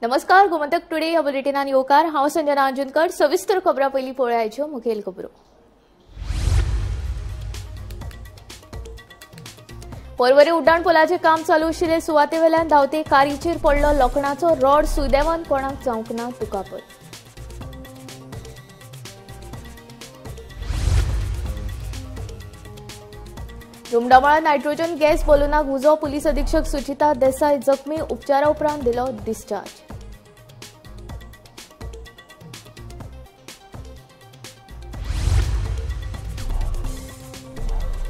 नमस्कार, गोमंतक टुडे ह्या बुलेटिनान येवकार। हांव संजना अंजुनकर। सविस्तर खबरां पयलीं पळोवयाच्यो मुखेल खबरो। पर्वरी उड्डाण पुलाचें काम चालू आशिल्ले सुवातेवेल्यान धांवते कारयेचेर पडलो लोखणाचो रॉड। सुदैवान कोणाक जावंक ना दुखापत। रुमडामळा नायट्रोजन गॅस बलूनाक उजो। पुलीस अधीक्षक सुचिता देसाई जखमी। उपचारा उपरांत दिलो डिस्चार्ज।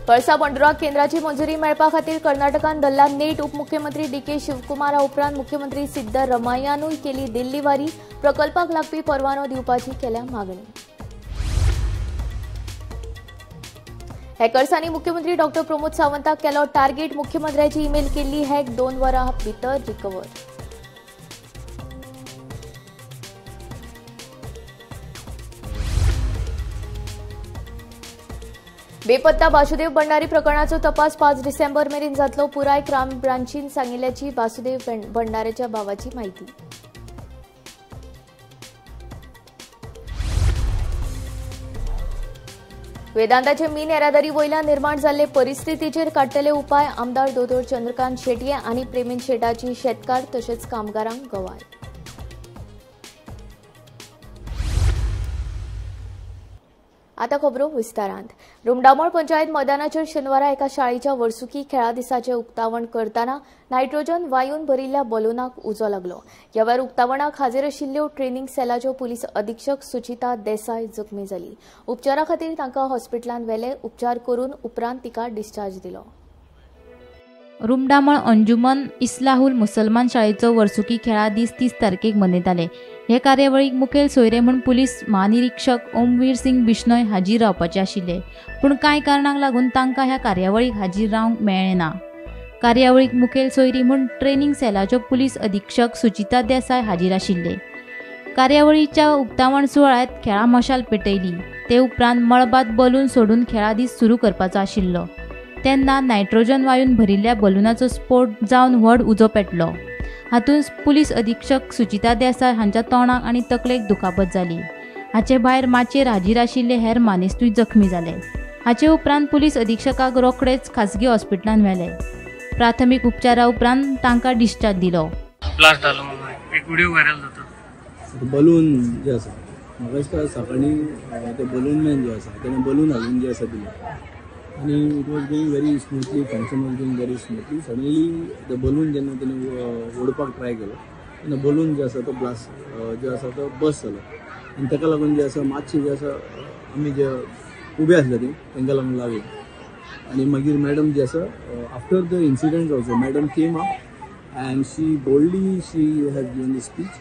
कळसा पंढरपूर केंद्राची मंजुरी मेळपा खातीर कर्नाटकान धल्ला नेट। उपमुख्यमंत्री डीके शिवकुमारा उपरांत मुख्यमंत्री सिद्धरामय्यानूय केली दिल्ली वारी। प्रकल्पाक लागपी परवानो दिवपाची केल्या मागणी। हॅकर्सांनी मुख्यमंत्री डॉ प्रमोद सावंताक केलो टार्गेट। मुख्यमंत्र्याची ईमेल केल्ली हॅक 2 वरां भितर रिकवर। बेपत्ता वासुदेव भंडारी प्रकरणाचो तपास 5 डिसेंबर मेरेन जातलो। पुराय क्रायम ब्रांचीन सांगिल्ल्याची वासुदेव भंडारेच्या भावाची माहिती। वेदांताचे मीन येरादारी वयल्यान निर्माण जाल्ले परिस्थितीचेर काडटले उपाय। आमदार दोतोर चंद्रकांत शेटये आनी प्रेमीन शेटाची शेतकार तशेंच कामगारांक गवाय। आता खबरो विस्तारांत। रुमडामळ पंचायत मैदानाचेर शेनवारा एका शाळेच्या वर्सुकी खेळा दिसाचे उक्तावण करताना नायट्रोजन वायून भरिल्ल्या बलूनाक उजो लागलो। ह्या वेळार उक्तावणाक हाजीर आशिल्ल्यो ट्रेनिंग सेलाच्यो पुलीस अधीक्षक सुचिता देसाई जखमी जाली। उपचारा खातीर तांकां हॉस्पिटलांत व्हेले। उपचार करून उपरांत तिका डिस्चार्ज दिलो। रुमडामळ अंजुमन इस्लाहुल मुसलमान शाळेचो वर्सुकी खेळा दीस 30 तारखेक मनयताले। हे कार्यावळीक मुखेल सोयरे म्हूण पुलीस महानिरीक्षक ओमवीर सिंग बिश्नोय हाजीर रावपाचे आशिल्ले, पूण कांय कारणांक लागून तांकां ह्या कार्यावळीक हाजीर रावंक मेळ्ळें ना। कार्यावळीक मुखेल सोयरी म्हूण ट्रेनिंग सेलाच्यो पुलीस अधीक्षक सुचिता देसाई हाजीर आशिल्ले। कार्यावळीच्या उक्तावण सुवाळ्यात खेळा मशाल पेटयली। ते उपरांत मळबात बलून सोडून खेळा दीस सुरू करपाचो आशिल्लो तेन्ना नायट्रोजन वायून भरिल्ल्या बलूनाचो स्फोट जावन व्हड उजो पेटलो। हातूंत पुलीस अधीक्षक सुचिता देसाई हांच्या तोंडाक आनी तकलेक दुखापत जाली। हाचे भायर माचयेर हाजीर आशिल्ले हेर मानेस्तूय जखमी जाले। हाचे उपरांत पुलीस अधीक्षकाक रोखडेच खासगी हॉस्पिटलांत व्हेले। प्राथमीक उपचारा उपरांत तांकां डिस्चार्ज दिलो। ब्लास्ट जालो म्हणून एक व्हिडिओ व्हायरल जाता। बलून जे आसा म्हाका दिसता सकाळी ते बलून मॅन जो आसा तेणें बलून हाडून जे आसा दिले आनी it was going very smoothly. Function was going very smoothly. Suddenly ते बलून जेन्ना तेणें ओडपाक ट्राय केलो तेन्ना बलून जे आसा तो ब्लास्ट जो आसा तो बस जालो आनी ताका लागून जे आसा मातशें जे आसा आमी जे उबे आसले तांकां लागून लागले। आनी मागीर मॅडम जी आसा after the incident also madam came up and she boldly she has given the speech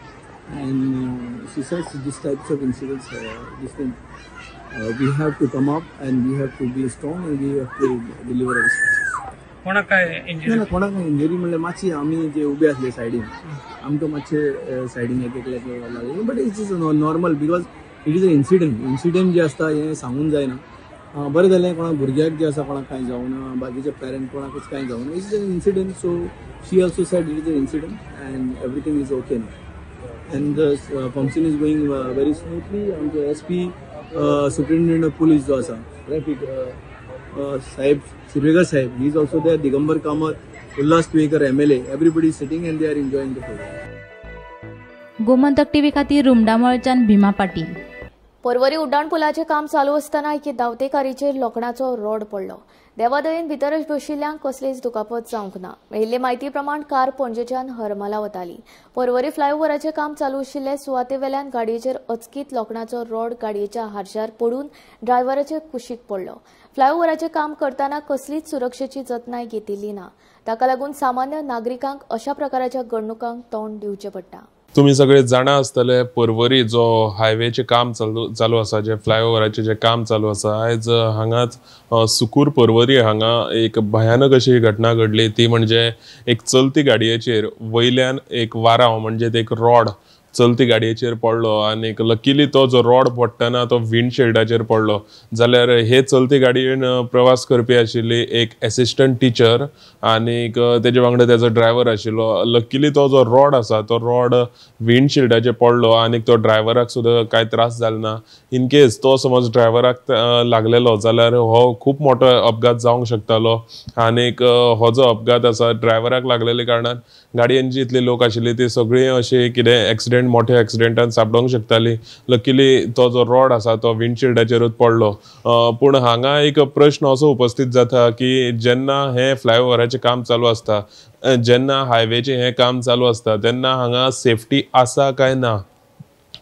and she sed this types of incidence this thing we have to come up and we have to be strong and we have to deliver our responses. कोणाक काय injury ना कोणाक injury म्हणल्यार मातशी आमी जे उबे आसले सायडीन आमकां मातशे सायडीन एक लागले but it's is normal because it is a incident जे आसता हें सांगून जायना। बरें जालें कोणाक भुरग्याक जे आसा कोणाक कांय जावना बाकीचे पेरंट कोणाकूच कांय जावना। It's a incident so she also said it is a incident and everything is okay now and the function is going very smoothly. आमचे SP सुप्रिंटेंडेंट ऑफ पुलीस जो आसा ट्रॅफिक साहेब सुर्वेकर साहेब he is also there. Digambar Kamat Ulhas Tuyekar MLA everybody sitting and they are enjoying the program. Gomantak TV खातीर रुमडामळच्यान भीमा पाटील। पर्वरी उड्डाण पुलाचें काम चालू आसतना एके धांवते कारयेचेर लोखणाचो रॉड पडलो। देवादयेन भितरच बशिल्ल्यांक कसलीच दुखापत जावंक ना। मेळिल्ले म्हायती प्रमाण कार पणजेच्यान हरमला वताली। पर्वरी फ्लायओव्हराचें काम चालू आशिल्ले सुवातेवेल्यान गाडयेचेर अचकीत लोखणाचो रॉड गाडयेच्या हारशार पडून ड्रायव्हराचे कुशीक पडलो। फ्लायओव्हराचें काम करताना कसलीच सुरक्षेची जतनाय घेतिल्ली ना। ताका लागून सामान्य नागरिकांक अशा प्रकाराच्या घडणुकांक तोंड दिवचें पडटा। तुम्ही सगळे जाणा आसतले पर्वरी जो हायवेचे काम चालू आसा जे फ्लायओव्हराचे जे काम चालू आसा आयज हांगाच सुकूर पर्वरी हांगा एक भयानक अशी घटना घडली। ती म्हणजे एक चलती गाडयेचेर वयल्यान एक वाराव म्हणजे एक रॉड चलती गाडयेचेर पडलो आनी लकीली तो जो रॉड पडटना तो विंडशिल्डाचेर पडलो. जाल्यार हे चलती गाडयेन प्रवास करपी आशिल्ली एक एसिस्टंट टीचर आनीक तेजे वांगडा तेजो ड्रायव्हर आशिल्लो. लकीली तो जो रॉड आसा तो रॉड विंडशिल्डाचेर पडलो आनीक तो ड्रायव्हराक सुद्दां कांय त्रास जालो ना. इन केस तो समज ड्रायव्हराक लागलेलो जाल्यार हो खूब मोठो अपघात जावंक शकतालो आनीक हो जो अपघात आसा ड्रायव्हराक लागलेले कारणान गाडयेन जितले लोक आशिल्ले ती सगळीं अशी कितें मोठ्या एक्सिडेंटान सापडोंक शकताली. लकीली तो जो रॉड आसा तो विंडशिल्डाचेरूच पडलो. पूण हांगा एक प्रश्न असो उपस्थित जाता की जेन्ना हे फ्लायओव्हराचें काम चालू आसता, जेन्ना हायवेचें हें काम चालू आसता तेन्ना हांगा सेफ्टी आसा काय ना.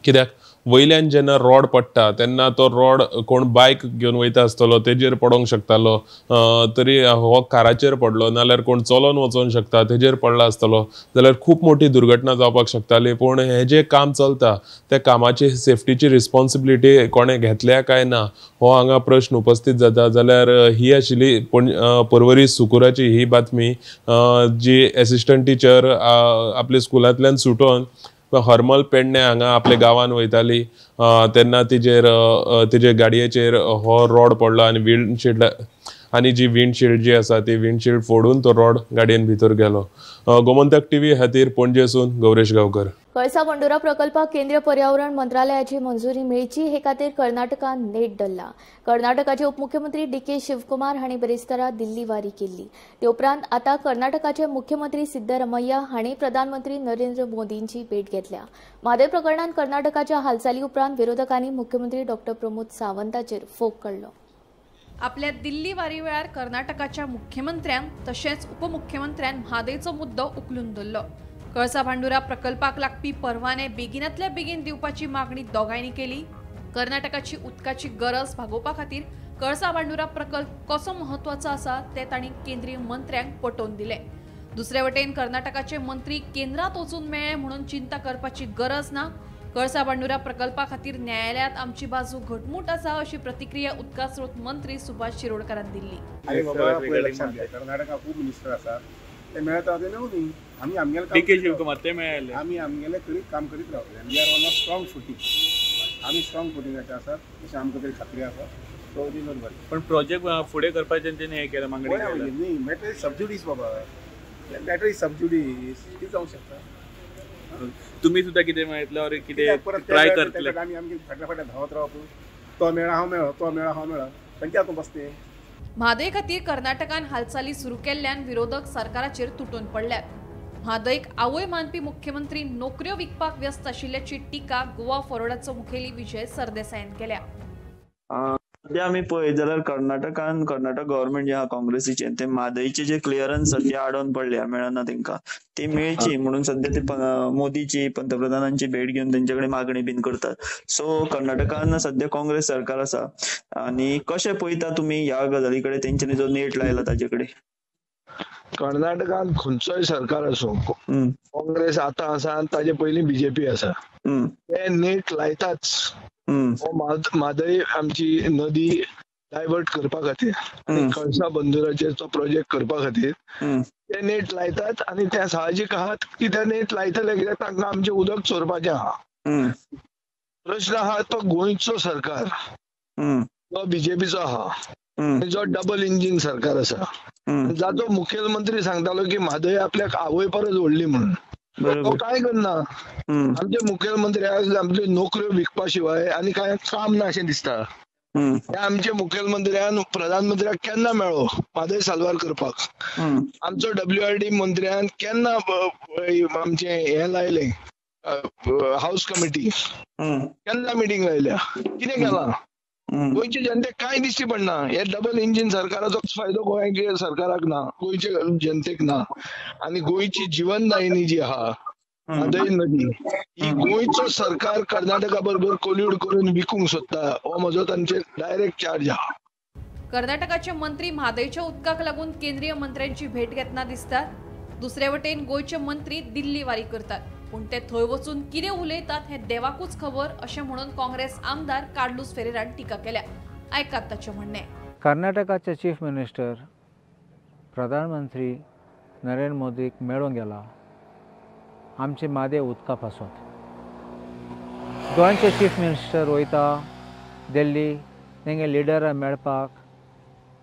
कित्याक वयल्यान जेन्ना रॉड पडटा तेन्ना तो रॉड कोण बायक घेवन वयता आसतलो तेजेर पडोंक शकतालो, तरी हो काराचेर पडलो नाल्यार कोण चलोन वचोंक शकता तेजेर पडलो आसतलो जाल्यार खूब मोठी दुर्घटना जावपाक शकताली. पूण हें जें काम चलता त्या कामाची सेफ्टीची रिस्पॉन्सिबिलिटी कोणें घेतल्या काय ना हो हांगा प्रश्न उपस्थित जाता. जाल्यार ही आशिल्ली पर्वरी सुकुराची ही बातमी, जी एसिस्टंट टीचर आपल्या स्कुलांतल्यान सुटोन हरमल पेडणे हांगा आपल्या गांवांत वयताली तेन्ना तिजे गाडयेचेर हो रॉड पडलो आनी विंडशिल्ड आनी जी विंडशिल्ड जी आसा ती विंडशिल्ड फोडून तो रॉड गाडयेन भितर गेलो. गोमंतक टीव्ही खातीर पणजेसून गौरेश गांवकर. कळसा बंडोरा प्रकल्पाक केंद्रीय पर्यावरण मंत्रालयाची मंजुरी मेळची हे खातीर कर्नाटकान नेट धरला. कर्नाटकाचे उपमुख्यमंत्री डी.के. शिवकुमार हांणी बेरेस्तारा दिल्ली वारी केल्ली. ते उपरांत आतां कर्नाटकाचे मुख्यमंत्री सिद्धरामय्या हांणी प्रधानमंत्री नरेंद्र मोदींची भेट घेतल्या. म्हादय प्रकरणात कर्नाटकाच्या हालचाली उपरांत विरोधकांनी मुख्यमंत्री डॉ. प्रमोद सावंताचेर फोग काडलो. आपल्या दिल्ली वारी वेळार कर्नाटकाच्या मुख्यमंत्र्यान तशेंच उपमुख्यमंत्र्यान म्हादयचो मुद्दो उखलून धरलो. कळसा भांडुरा प्रकल्पाक लागपी परवाने बेगिनातल्या बेगीन दिवपाची मागणी दोगांयनी केली. कर्नाटकाची उदकाची गरज भागोवपा खातीर कळसा भांडुरा प्रकल्प कसो महत्वाचो आसा ते तांणी केंद्रीय मंत्र्यांक पटोवन दिले. दुसरे वटेन कर्नाटकाचे मंत्री केंद्रात वचून मेळ्ळे म्हणून चिंता करपाची गरज ना. कळसा भांडुरा प्रकल्पा खातीर न्यायालयात आमची बाजू घटमूट आसा अशी प्रतिक्रिया उदका स्रोत मंत्री सुभाष शिरोडकरान दिल्ली. कर्नाटका खूब मिनिस्टर आसा ते मेळता ते न्हू आमी आमगेले डी.के. शिवकुमार ते मेळ्ळे आमी आमगेले करीत काम करीत रावले. We are one of strong footing. आमी स्ट्रॉंग फुटींगाचे आसा तशें आमकां तरी खात्री आसा. So do not worry. पण प्रोजेक्ट फुडें करपाचें तेणी हें केलें मागणी केली न्ही. मॅटर इज सबज्युडीज बाबा. मॅटर इज सबज्युडीज ती जावंक शकता. तुम्ही सुद्धा कितें मेळटलो और कितें ट्राय करतले. आमी आमगे फाटल्या धांवत रावप. तो मेळ्ळा हांव मेळ्ळो, तो मेळ्ळा हांव मेळ्ळा. खंयच्या हातूंत बसते. म्हादय खातीर कर्नाटकान हालचाली सुरू केल्ल्यान विरोधक सरकाराचेर तुटून पडल्यात. म्हादयक आवय मानपी मुख्यमंत्री नोकऱ्यो विकपाक व्यस्त आशिल्ल्याची टिका गोवा फॉरवर्डाचो मुखेली विजय सरदेसायन केल्या. सध्या आमी पळयत जाल्यार कर्नाटक गव्हर्नमेंट जे आहा काँग्रेसीचे ते म्हादयचे जे क्लिअरन्स सध्या आडोवन पडल्या मेळना तेंकां ती मेळची म्हणून सध्या ते मोदीची पंतप्रधानांची भेट घेवन तेंचे कडेन मागणी बीन करतात. सो कर्नाटकान सध्या काँग्रेस सरकार आसा आनी कशें पळयता तुमी ह्या गजाली कडेन तेंच्यांनी जो नेट लायला ताजे कडेन. कर्नाटकान खंयचोय सरकार आसूं काँग्रेस आतां आसा आनी ताजे पयलीं बीजेपी आसा ते नेट लायताच. म्हादय आमची नदी डायवर्ट करपा खातीर आनी कळसा बंदराचेर तो प्रोजेक्ट करपा खातीर ते नेट लायतात आनी ते साहजीक आहा की ते नेट लायतले कित्याक तांकां आमचें उदक चोरपाचें आहा. प्रश्न आहा तो गोंयचो सरकार तो बीजेपीचो आहा जो डबल इंजिन सरकार आसा जाचो मुखेलमंत्री सांगतालो की म्हादय आपल्याक आवय परस व्हडली म्हणून. तो काय करना. आमचे मुखेलमंत्र्याक आमच्यो नोकऱ्यो विकपा शिवाय आनी कांय काम ना अशें दिसता. आमचे मुखेलमंत्र्यान प्रधानमंत्र्याक केन्ना मेळ्ळो म्हादय साल्वार करपाक. आमचो WRD मंत्र्यान केन्ना आमचे हे लायले हाऊस कमिटी केन्ना मिटींग लायल्या कितें केलां. गोंयचे जनतेक कांय दिश्टी पडना. हे डबल इंजिन सरकाराचो फायदो गोंयच्या सरकाराक ना, गोंयच्या जनतेक ना. आनी गोंयची जीवनदायिनी जी आहा म्हादय नदी ही गोंयचो सरकार कर्नाटका बरोबर कोल्यूड करून विकूंक सोदता हो म्हजो तांचेर डायरेक्ट चार्ज आहा. कर्नाटकाचे मंत्री म्हादयच्या उदकाक लागून केंद्रीय मंत्र्यांची भेट घेतना दिसतात. दुसरे वटेन गोंयचे मंत्री दिल्ली वारी करतात. पूण ते थंय वचून कितें उलयतात हें देवाकूच खबर अशें म्हणून काँग्रेस आमदार कार्लोस फेरेरान टिका केल्या. आयकात ताचें म्हणणें. कर्नाटकाचे चीफ मिनिस्टर प्रधानमंत्री नरेंद्र मोदीक मेळूंक गेला आमचे म्हादय उदका पासून गोंयचे चीफ मिनिस्टर वयता दिल्ली तेंगे लिडरां मेळपाक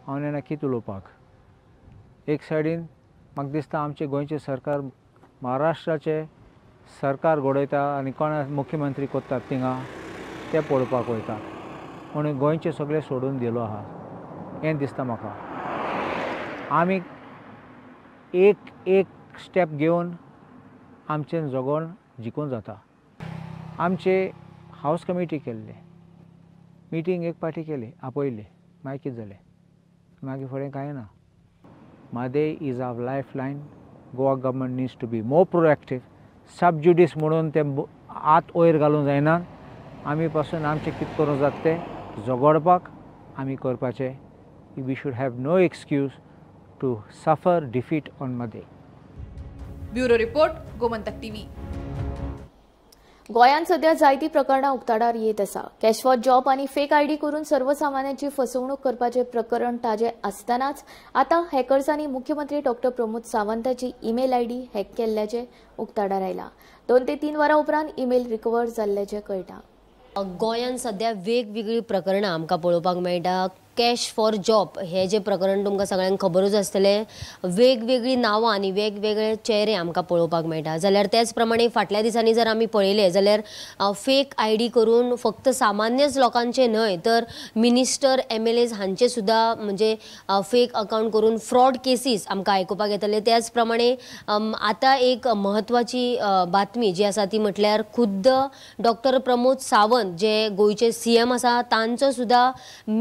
हांव नेना कितें उलोवपाक एक सायडीन म्हाका दिसता आमचे गोंयचे सरकार महाराष्ट्राचे सरकार घडयता आनी कोण मुख्यमंत्री कोत्तात थिंगा ते पळोवपाक वयता म्हणून गोंयचे सगळे सोडून दिलो आहा हें दिसता म्हाका आमी एक एक स्टेप घेवन आमचें जगोन जिखून जाता आमचे हावस कमिटी केल्ले मिटींग एक पाटी केली आपयली मागीर कितें जालें मागीर फुडें कांय ना Mhadei is our lifeline Goa government needs to be more proactive sub judice म्हणून ते आत वयर घालूंक जायना आमी पासून आमचें कितें करूं जाता तें झगडपाक आमी करपाचें we should have no excuse to suffer defeat on Mhadei. Bureau report Gomantak TV. गोंयांत सध्या जायतीं प्रकरणां उक्ताडार येत आसा. कॅश फॉर जॉब आनी फेक आयडी करून सर्वसामान्यांची फसवणूक करपाचें प्रकरण ताजें आसतनाच आतां हॅकर्सांनी मुख्यमंत्री डॉ प्रमोद सावंताची ईमेल आयडी हॅक केल्ल्याचें उक्ताडार आयलां. 2 ते 3 वरां उपरांत ईमेल रिकवर जाल्ल्याचें कळटा. गोंयांत सध्या वेगवेगळी प्रकरणां आमकां पळोवपाक मेळटा. कॅश फॉर जॉब हे जे प्रकरण तुमकां सगळ्यांक खबरूच आसतलें. वेगवेगळी नांवां आनी वेगवेगळे चेहरे आमकां पळोवपाक मेळटा. जाल्यार त्याच प्रमाणे फाटल्या दिसांनी जर आमी पळयलें जाल्यार फेक आयडी करून फक्त सामान्यच लोकांचे न्हय तर मिनिस्टर MLAs हांचे सुद्दां म्हणजे फेक अकाउंट करून फ्रॉड केसीस आमकां आयकुपाक येतले. त्याच प्रमाणे आतां एक म्हत्वाची बातमी जी आसा ती म्हटल्यार खुद्द डॉ प्रमोद सावंत जे गोंयचे CM आसा तांचो सुद्दां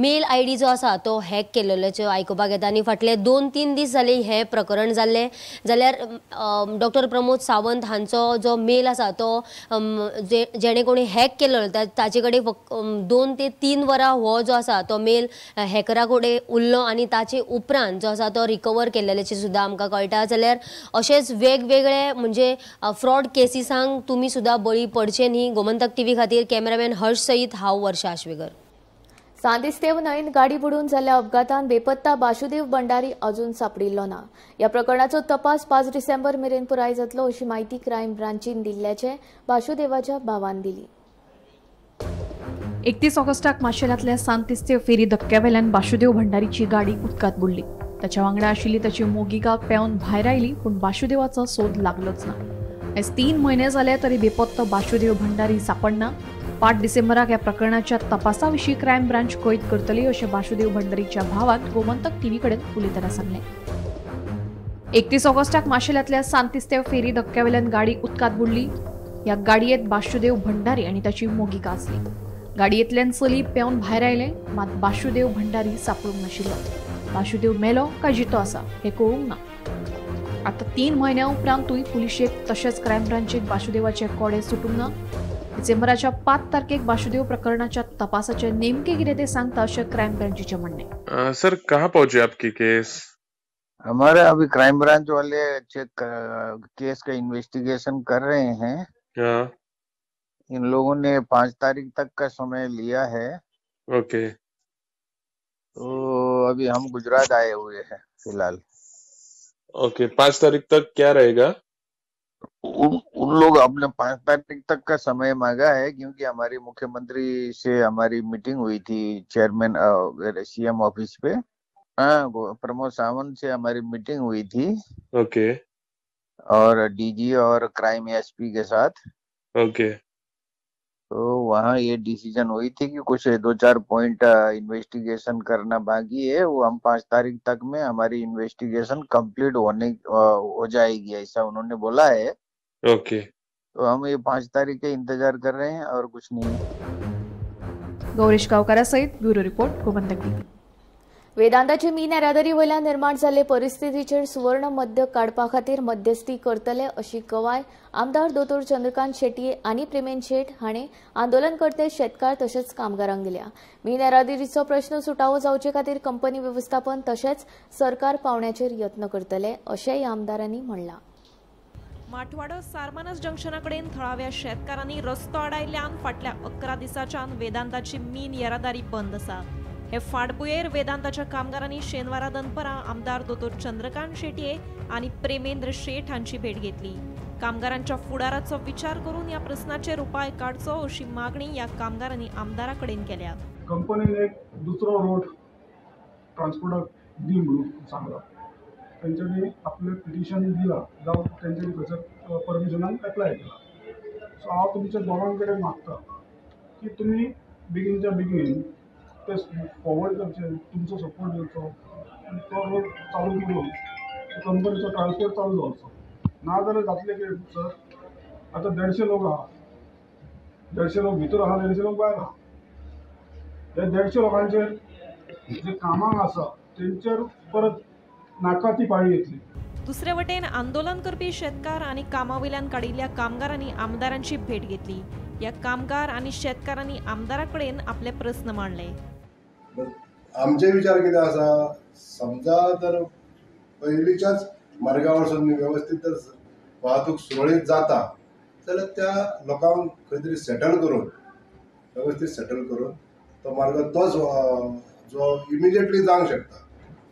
मेल आयडी आसा तो हॅक केलेल्याचो आयकुपाक येता आनी फाटले 2-3 दीस जाले हे प्रकरण जाल्ले. जाल्यार डॉ प्रमोद सावंत हांचो जो मेल आसा तो जेणे कोणी हॅक केलो ताचे कडेन 2 ते 3 वरां हो जो आसा तो मेल हॅकरा कडेन उरलो आनी ताचे उपरांत जो आसा तो रिकवर केलेल्याचे सुद्दां आमकां कळटा. जाल्यार अशेंच वेगवेगळे म्हणजे फ्रॉड केसीसांक तुमी सुद्दां बळी पडचे न्ही. गोमंतक टीव्ही खातीर कॅमेरामॅन हर्ष सईद हांव वर्षा आश्वेकर. सांदिस्तेव न्हंयेत गाडी बुडून जाल्ल्या अपघातांत बेपत्ता बासुदेव भंडारी अजून सापडिल्लो ना. ह्या प्रकरणाचो तपास 5 डिसेंबर मेरेन पुराय जातलो अशी माहिती क्रायम ब्रांचीन दिल्ल्याचे बासुदेवाच्या भावान दिली. 31 ऑगस्टाक माशेलांतल्या सांतिस्तेव फेरी धक्क्यावेल्यान बासुदेव भंडारीची गाडी उदकांत बुडली. ताच्या वांगडा आशिल्ली ताची मोगिका पेंवन भायर आयली पूण बासुदेवाचो सोद लागलोच ना. आज 3 म्हयने जाले तरी बेपत्तो बासुदेव भंडारी सापडना. 5 डिसेंबराक ह्या प्रकरणाच्या तपासा विशीं क्रायम ब्रांच कळीत करतली अशें बासुदेव भंडारीच्या भावान गोमंतक टीव्ही कडेन उलयतना सांगलें. 31 ऑगस्टाक माशेलांतल्या सांतिस्तेव फेरी धक्क्यावेल्यान गाडी उदकांत बुडली. ह्या गाडयेंत बासुदेव भंडारी आनी ताची मोगिका आसली. गाडयेंतल्यान चली पेंवन भायर आयले मात बासुदेव भंडारी सापडूंक नाशिल्लो. बासुदेव मेलो काय जितो आसा हें कळूंक ना. आतां 3 म्हयन्यां उपरांतूय पुलिशेक तशेंच क्रायम ब्रांचेक बासुदेवाचे कोडे सुटूंक ना. डिसेंबराच्या 5 तारखेक बासुदेव प्रकरणाच्या तपासाचे नेमके कितें ते सांगता अशें क्राइम ब्रांचीचे म्हणणे. सर कहाँ पहुंची आपकी केस? हमारे अभी क्राइम ब्रांच वाले केस का इन्वेस्टिगेशन कर रहे हैं. इन लोगों ने 5 तारीख तक का समय लिया है. ओके. तो अभी हम गुजरात आए हुए हैं फिलहाल. ओके. 5 तारीख तक क्या रहेगा? उन लोग अपने 5 तारीख तक का समय मांगा है क्योंकि हमारी मुख्यमंत्री से हमारी मीटिंग हुई थी चेयरमैन CM ऑफिस पे. प्रमोद सावंत से हमारी मीटिंग हुई थी. ओके. और DG और क्राइम SP के साथ. ओके. तो वहाँ ये डिसीजन हुई थी कि कुछ 2-4 पॉइंट इन्वेस्टिगेशन करना बाकी है. वो हम 5 तारीख तक में हमारी इन्वेस्टिगेशन कंप्लीट हो जाएगी ऐसा उन्होंने बोला है. ओके. तो हम ये 5 तारीख के इंतजार कर रहे हैं और कुछ नहीं. गौरीश गावकारा सहित ब्युरो रिपोर्ट गोमंतक टीव्ही. वेदांताची मीन येरादारी वयल्यान निर्माण जाल्ले परिस्थितीचेर सुवर्ण मध्य काडपा खातीर मध्यस्थी करतले अशी कवाय आमदार दोतोर चंद्रकांत शेटये आनी प्रेमेन शेट हाणें आंदोलनकर्ते शेतकार तशेंच कामगारांक दिल्या. मीन येरादारीचो प्रश्न सुटावो जावचे खातीर कंपनी वेवस्थापन तशेंच सरकार पावण्याचेर यत्न करतले अशेंय आमदारांनी म्हणलां. माठवाडो सारमानस जंक्शना कडेन थळाव्या शेतकारांनी रस्तो आडायल्ल्यान फाटल्या 11 दिसांच्यान वेदांताची मीन येरादारी बंद आसा. हे फाटभुंयेर वेदांताच्या कामगारांनी शेनवारा दनपारां आमदार दोतोर चंद्रकांत शेटये आनी प्रेमेंद्र शेट हांची भेट घेतली. कामगारांच्या फुडाराचो विचार करून ह्या प्रश्नाचेर उपाय काडचो अशी मागणी ह्या कामगारांनी आमदारा कडेन केल्या. कंपनीन एक दुसरो रोड ट्रान्सपोर्टाक दी म्हणून सांगला. तेंच्यांनी आपलें पिटिशन दिलां जावं तेंच्यांनी खंयसर परमिशनाक एप्लाय केला. सो हांव तुमच्या दोगां कडेन मागता की तुमी बेगीनच्या बेगीन ते फॉवर्ड करचे, तुमचो सपोर्ट दिवचो आनी तो रोड चालू करून कंपनीचो ट्रान्सपोर्ट चालू जावचो. ना जाल्यार जातलें कितें सर, आतां 150 लोक आहा, 150 लोक भितर आहा, 150 लोक भायर आहा. हे 150 लोकांचेर जे कामाक आसा तेंचेर परत नाका ती पाळी येतली. दुसरे वटेन आंदोलन करपी शेतकार आणि कामावयल्यान काडिल्ल्या कामगारांनी आमदारांची भेट घेतली. या कामगार आणि शेतकारांनी आमदारा कडेन आपले प्रश्न मांडले. आमचे विचार कितें आसा, समजा जर पयलींच्याच मार्गा वरसून व्यवस्थीत जर वाहतूक सुरळीत जाता जाल्यार त्या लोकांक खंय तरी सेटल करून व्यवस्थीत सेटल करून तो मार्ग तोच जो इमिजिएटली जावंक शकता.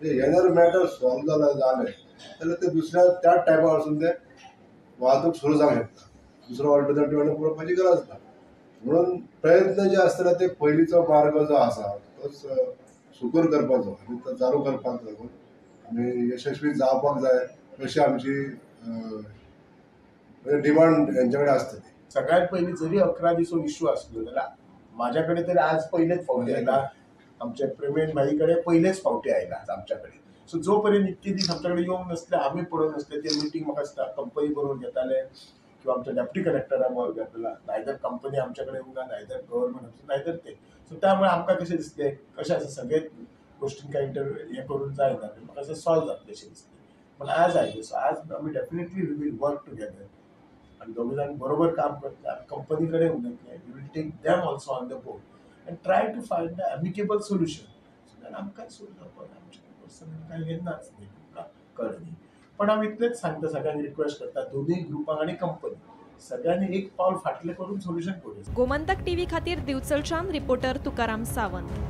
हे जर मॅटर सॉल्व जालें जाल्यार ते दुसऱ्या त्या टायपा वरसून ते वाहतूक सुरू जावंक शकता. दुसरो ऑल्टरनेटिव्ह पळोवपाची गरज ना. म्हणून प्रयत्न जे आसतना ते पयलींचो मार्ग जो आसा तोच सुकर करपाचो आनी तो चालू करपाक लागून आमी यशस्वी जावपाक जाय अशी आमची डिमांड हेंचे कडेन आसता. सगळ्यात पयलीं जरी 11 दिसो इश्यू आसलो जाल्यार म्हाज्या कडेन तरी आज पयलेच फावटी आयला, आमचे प्रेमेन भाई कडेन पयलेच फावटी आयला आमच्या कडेन. सो जो पर्यंत इतके दीस आमच्या कडेन येवंक नासले, आमी पळोवंक नासले, ते मिटींग म्हाका कंपनी बरोबर घेताले किंवा आमच्या डेप्टी कलेक्टरा बरोबर घेतला. नायदर कंपनी आमच्या कडेन येवंक ना, नायदर गव्हर्नमेंट, नायदर ते. सो त्यामुळे आमकां कशें दिसलें, कशें आसा सगळे गोष्टींक काय हें करून जायना, म्हाका अशें सॉल्व जातलें अशें दिसलें. पण आज आयले. सो आज आमी definitely we will work together आनी दोगी जाण बरोबर काम करता. कंपनी कडेन उलयतले, we will take them also on the board and try to find the amicable solution. So then आमकां सोल्व जावपाक आमच्या पर्सनल कांय हें नाच न्ही, तुमकां कळ्ळें. पण हांव इतलेंच सांगता, सगळ्यांक रिक्वेस्ट करता, दोनूय ग्रुपांक आनी कंपनी सगळ्यांनी एक पावल फाटलें करून सोल्युशन करूं. गोमंतक टीव्ही खातीर दिवचलच्यान रिपोर्टर तुकाराम सावंत.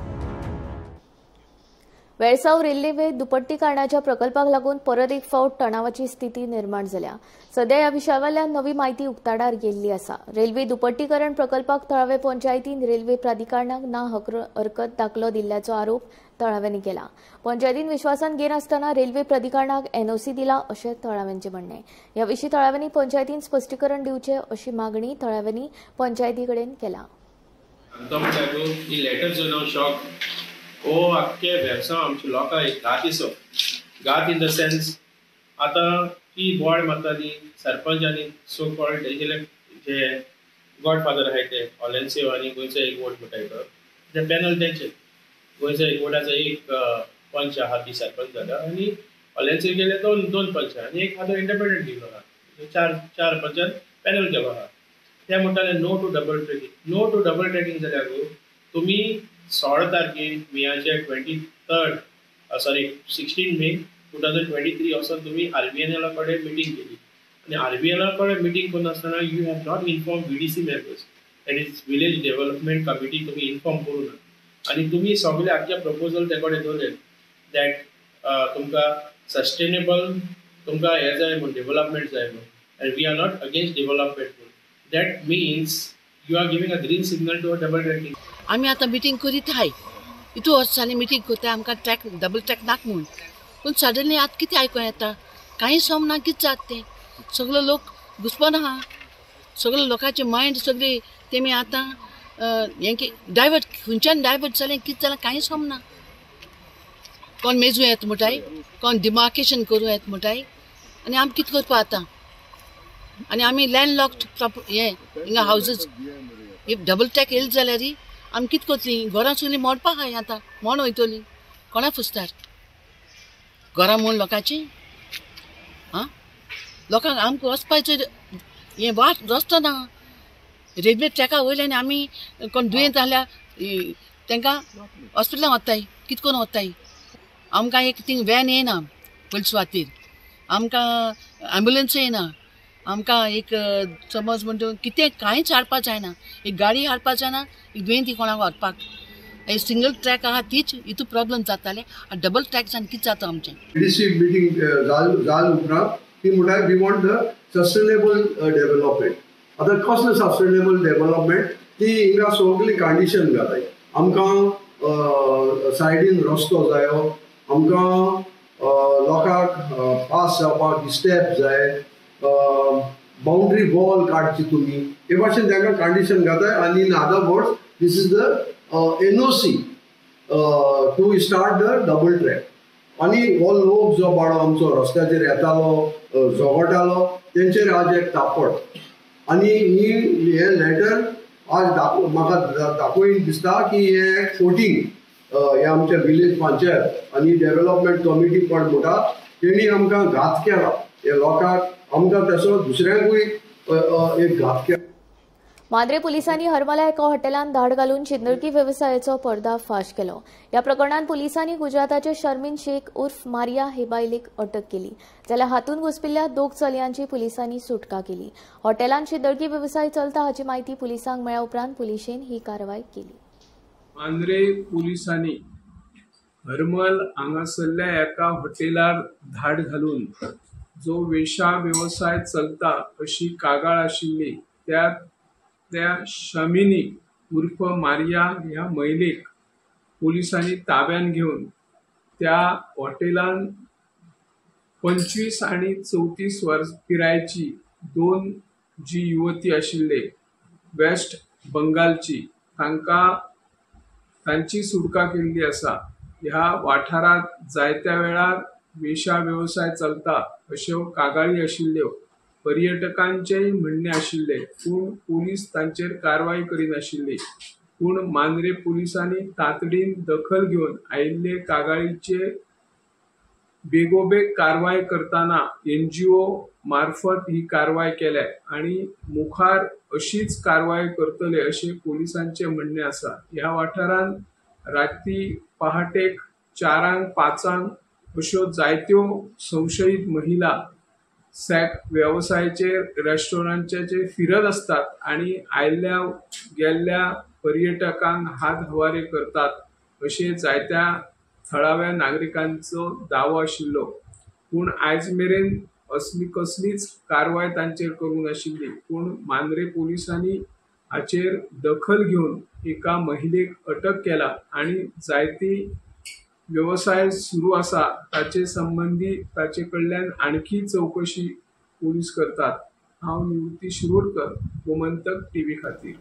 वेळसाव रेल्वे दुपट्टी काडण्याच्या प्रकल्पाक लागून परत एक फावट तणावाची स्थिती निर्माण जाल्या. सध्या ह्या विशयावेल्यान नवी म्हायती उक्ताडार गेल्ली आसा. रेल्वे दुपट्टीकरण प्रकल्पाक थळावे पंचायतीन रेल्वे प्राधिकरणाक ना हरकत दाखलो दिल्ल्याचो आरोप थळाव्यांनी केला. पंचायतीन विश्वासान घेनासतना रेल्वे प्राधिकरणाक एनओसी दिला अशें थळाव्यांचे म्हणणे. ह्या विशीं थळाव्यांनी पंचायतीन स्पश्टीकरण दिवचे अशी मागणी थळाव्यांनी पंचायती कडेन केला. ओ आख्खे वेवसाय आमचे लोकांक एक घात दिसो. घात इन द सेन्स आतां ती बोर्ड मारताली सरपंचांनी सो कॉल्ड तेंगेले जे गॉडफादर आहाय ते ऑलेन्सिओ आनी गोंयचो एक वोट म्हणटाय तो ते पॅनल तेंचे. गोंयचो एक वोटाचो एक पंच आहा ती सरपंच जाता आनी ऑलेन्सिओ गेले दोन पंच आनी एक हातो इंडिपेंडंट दिलो आहा. चार पंचान पॅनल केलो आहा. ते म्हणटाले no to double tracking. No to double tracking जाल्यार तुमी 16 तारखेक मेयाचे 16 मे 2023 वचून तुम्ही आरबीएनएल कडेन मिटींग केली आणि आरबीएनएल कडेन मिटींग करून आसतना you have not inform BDC members that is village development committee तुम्ही इन्फॉर्म करू ना आणि तुम्ही सगळे आख्या प्रपोजल ते कडेन दवरले दॅट तुमकां सस्टेनेबल तुमकां हे जाय म्हूण डेव्हलपमेंट जाय म्हूण and we are not against development म्हूण that means you are giving a green signal to a double tracking. आमी आतां मिटींग करीत आहाय इतू वर्सांनी मिटींग करता आमकां ट्रॅक डबल ट्रॅक नाक म्हूण पूण सडनली आतां कितें आयकूं येता कांय समना कितें जाता तें. सगळे लोक घुस्पन आहा. सगळे लोकांचे मायंड सगळे तेमी आतां हें डायवर्ट खंयच्यान डायवर्ट जालें कितें जालें कांय समना. कोण मेजूं येता म्हणटाय कोण डिमार्केशन करूं येता म्हणटाय आनी आमी कितें करपा आतां. आनी आमी लँड लॉक्ड हें हिंगा हावजीस इफ डबल ट्रॅक येयले जाल्यार आमी कितें करतलीं. घरां सगळीं मोडपा आहाय आतां मोड वयतलीं कोणा फुसतार घरां म्हूण लोकांची. आं लोकांक आमकां वचपाचें हें वाट रस्तो ना. रेल्वे ट्रॅका वयल्यान आमी कोण दुयेंत जाल्यार तांकां हॉस्पिटलान वताय कितें करून वताय. आमकां एक थिंग वॅन येना पयलीं सुवातेर आमकां एम्बुलन्स येना. आमकां एक समज म्हणटा कितें कांयच हाडपा जायना. एक गाडी हाडपा जायना एक दुयेंती कोणाक व्हरपाक. सिंगल ट्रॅक आहा तीच इतू प्रॉब्लम जाताले. डबल ट्रॅक जावन कितें जाता आमचें. बीडीसी मिटींग जाल उपरांत ती म्हणटा we want the sustainable development. आतां कसलें सस्टेनेबल डेव्हलपमेंट ती हिंगा सगळी कंडिशन घाताय. आमकां सायडीन रस्तो जायो, आमकां लोकांक पास जावपाक स्टेप जाय, बाउंड्री वॉल काडची तुमी, हे भाशेन तांकां कंडिशन घाताय. आनी in other words this is the NOC to start the double track. आनी हो लोक जो बाळो आमचो रस्त्याचेर येतालो झगडटालो तेंचेर आज एक तापड. आनी हे लेटर आज म्हाका दाखोवन दिसता की हे फोटींग हे आमच्या विलेज पंचायत आनी डेव्हलपमेंट कमिटी पण म्हणटा तेणी आमकां घात केला. हे लोकांक आमकां तसो दुसऱ्यांकूय एक घात केला. मांद्रे पुलिसांनी हरमला एका हॉटेलांत धाड घालून चिंदळकी वेवसायाचो पर्दाफाश केलो. ह्या प्रकरणात पुलिसांनी गुजराताचे शर्मिन शेख उर्फ मारिया हे बायलेक अटक केली. जाल्यार हातूंत घुसपिल्ल्या 2 चलयांची पुलिसांनी सुटका केली. हॉटेलांत चिंदळकी वेवसाय चलता हाची म्हायती पुलिसांक मेळ्ळ्या उपरांत पुलिशेन ही कारवाय केली. मांद्रे पुलिसांनी हरमल हांगासरल्या एका हॉटेलार धाड घालून जो वेशा व्यवसाय चलता अशी कागाळ आशिल्ली त्या शमिनी उर्फ मारिया ह्या महिलेक पोलिसांनी ताब्यान घेऊन त्या हॉटेलान 25 आणि 34 वर्स पिरायेची 2 जी युवती आशिल्ले वेस्ट बंगालची तांची सुटका केल्ली आसा. ह्या वाठारात जायत्या वेळार वेशा व्यवसाय चलता अश्यो कागाळी आशिल्ल्यो पर्यटकांचेय म्हणणे आशिल्ले, पूण पोलीस तांचेर कारवाई करिनाशिल्ली. पूण मांद्रे पुलिसांनी तातडीन दखल घेवन आयिल्ले कागाळीचे बेगोबेग कारवाय करताना NGO मार्फत ही कारवाय केल्या आणि मुखार अशीच कारवाय करतले अशें पोलिसांचे म्हणणे आसा. ह्या वाठारांत राती पहाटेक 4-5 अश्यो जायत्यो संशयीत महिला व्यवसायाचे रेस्टॉरंटाचे फिरत असतात आणि आयल्या गेल्ल्या पर्यटकांक हात हवारे करतात अशें जायत्या थळाव्या नागरिकांचो दावो आशिल्लो. पूण आयज मेरेन असली कसलीच कारवाय तांचेर करूंक नाशिल्ली. पूण मांद्रे पुलिसांनी हाचेर दखल घेवन एका महिलेक अटक केला आणि जायती व्यवसाय सुरू आसा ताचे संबंधी ताचे कडल्यान आणखी चौकशी पोलीस करतात. हांव निवृत्ती शिरोडकर, गोमंतक TV खातीर.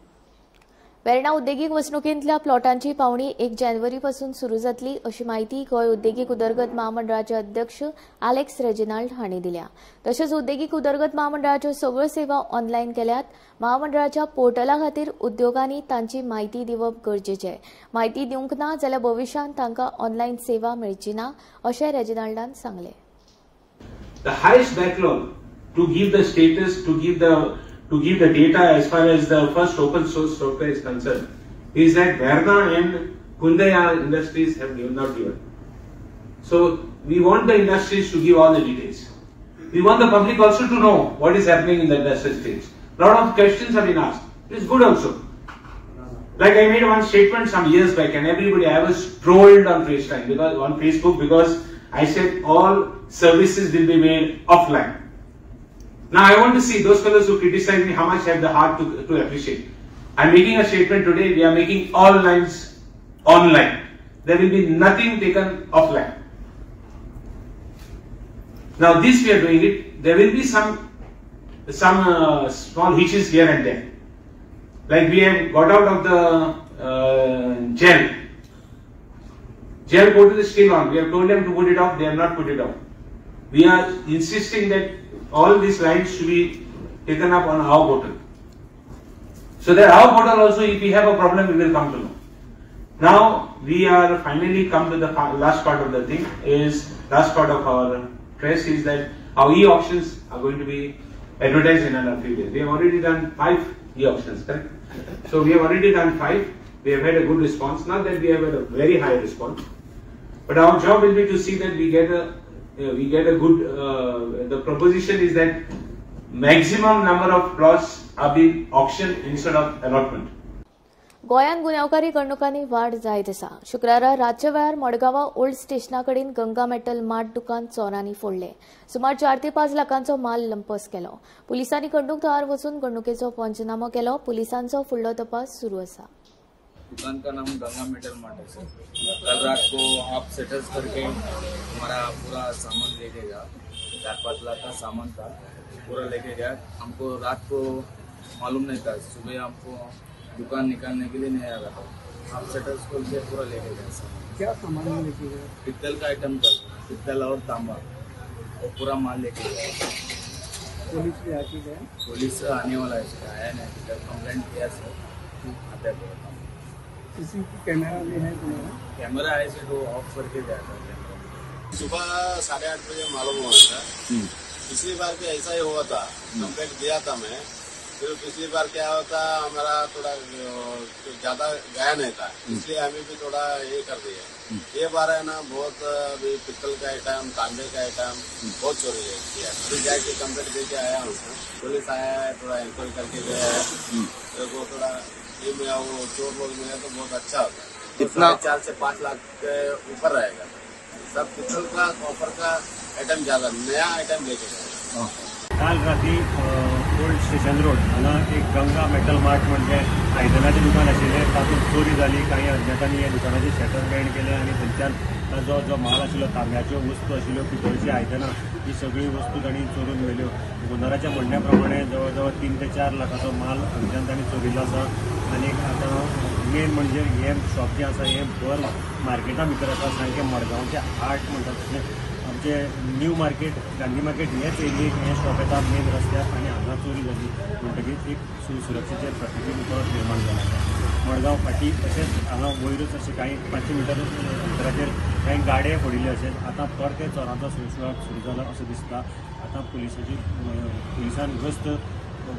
वेर्णा उद्देगीक वसणुकींतल्या प्लॉटांची पावणी 1 जानेवारी पासून सुरू जातली अशी माहिती गोंय उद्देगीक उदरगत महामंडळाचे अध्यक्ष एलेक्स रेजिनाल्ड हांणी दिल्या. तशेंच उद्देगीक उदरगत महामंडळाच्यो सगळ्यो सेवा ऑनलायन केल्यात. महामंडळाच्या पोर्टला खातीर उद्योगांनी तांची माहिती दिवप गरजेचें. माहिती दिवंक ना जाल्यार भविष्यांत तांकां ऑनलायन सेवा मेळची ना अशें रेजिनाल्डान सांगलें. The highest backlog to give the status, to give the data as far as the first open source software is concerned is that Verna and Kundaya industries have not given. So we want the industries to give all the details. We want the public also to know what is happening in the industrial stage. A lot of questions have been asked. It is good also. Like I made one statement some years back and I was trolled on Facebook because I said all services will be made offline. Now I want to see those fellows who criticize me how much have the heart to appreciate. I am making a statement today, we are making all lines online. There will be nothing taken offline. Now this we are doing it. There will be some small hitches here and there. Like we have got out of the gel. Gel bottle is still on. We have told them to put it off. They have not put it off. We are insisting that all these lines should be taken up on our portal. So that our portal also, if we have a problem, we will come to know. Now we are finally come to the last part of the thing. Last part of our press is that our e-auctions are going to be advertised in another few days. We have already done 5 e-auctions, correct? So we have already done 5. We have had a good response. Not that we have had a very high response, but our job will be to see that we get a good, the proposition is that maximum number of plots are being auctioned instead of allotment. गोंयांत गुन्यांवकारी घडणुकांनी वाड जायत आसा. शुक्रारा रातच्या वेळार मडगांवां old स्टेशना कडेन गंगा मेटल मार्ट दुकान चोरांनी फोडले. सुमार 4 ते 5 लाखांचो माल लंपस केलो. पुलिसांनी घडणूक थळार वचून घडणुकेचो पंचनामो केलो. पुलिसांचो फुडलो तपास सुरू आसा. दुकान का नाम गंगा मेटल मार्ट है सर. कल रात को आप सेटल्स करके हमारा पूरा सामान लेके गया. 4-5 लाख का सामान था, पूरा लेके गया. हमको रात को मालूम नहीं था, सुबह हमको दुकान निकालने के लिए नहीं आ रहा था. आप सेटल्स खोल के पूरा लेके गए सर. क्या सामान लेके गए? पित्तल का आइटम था, पित्तल और तांबा, और पूरा माल लेके गए. पुलिस भी आती है? पुलिस आने वाला है, आया नहीं. कंप्लेंट किया सर, आता है. किसी की कैमरा भी है? कैमरा है सर, वो ऑफ करके गया था. सुबह 8:30 बजे मालूम हुआ था. पिछली बार भी ऐसा ही हुआ था, कंप्लेंट दिया था मैं. फिर पिछली बार क्या होता, हमारा थोड़ा ज्यादा गया नहीं था, इसलिए हमें भी थोड़ा ये कर दिया. ये बार है ना, बहुत अभी पित्तल का आइटम, तांबे का आइटम बहुत चोरी किया. फिर जाके कंप्लेंट देके आया हूँ. पुलिस आया है, थोड़ा इंक्वायरी करके गया है. तो वो थोड़ा ये में वो चोर लोग मिले तो बहुत अच्छा होता है. कितना 4 से 5 लाख के ऊपर रहेगा. सब पित्तल का, कॉपर का आइटम ज्यादा, नया आइटम लेके गए. काल राती ओल्ड स्टेशन रोड हांगा एक गंगा मेटल मार्ट म्हणजे आयदनाचें दुकान आशिल्लें, तातूंत चोरी जाली. काही अज्ञातांनी ह्या दुकानाचें शटर बँड केलें आनी थंयच्यान जो माल आशिल्लो, तांब्याच्यो वस्तू आशिल्ल्यो, पितळची आयदनां, ही सगळी वस्तू तांणी चोरून व्हेल्यो. गुन्हाराच्या म्हणण्या प्रमाणे जवळ जवळ 3 ते 4 लाखाचो माल हांगच्यान तांणी चोरिल्लो आसा. आनी आतां मेन म्हणजे हे शॉप जें आसा हें भर मार्केटा भितर आसा. सारकें मडगांवच्या हार्ट म्हणटा तशें आमचे न्यू मार्केट, गांधी मार्केट हेच एरियेक हें शॉप येता मेन रस्त्यार. आनी हांगा चोरी जाली म्हणटकीर एक सुरक्षेचेर प्रतिबंध परत निर्माण जाला. मडगांव फाटी तशेंच हांगा वयरूच अशें काही 500 मिटर अंतराचेर काही गाडे पडिल्ले अशें. आतां परते चोरांचो सुळसुळाट सुरू जाला असो दिसता. आतां पुलिसान गस्त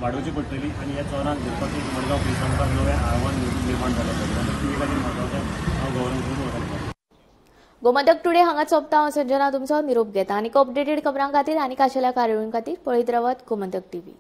वाडोवची पडटली आनी ह्या चोरांक धरपाक एक मडगांव पुलिसांक नवें आव्हान निर्माण जालें पाहिजे. ती खातीर मडगांवच्या हांव गव्हर्नमेंट वरयता. गोमंतक टुडे हांगा सोंपता. हांव संजना तुमचो निरोप घेता. आनीक अपडेटेड खबरां खातीर आनीक आशिल्ल्या कार्यावळीं खातीर पळयत रावात गोमंतक टीव्ही.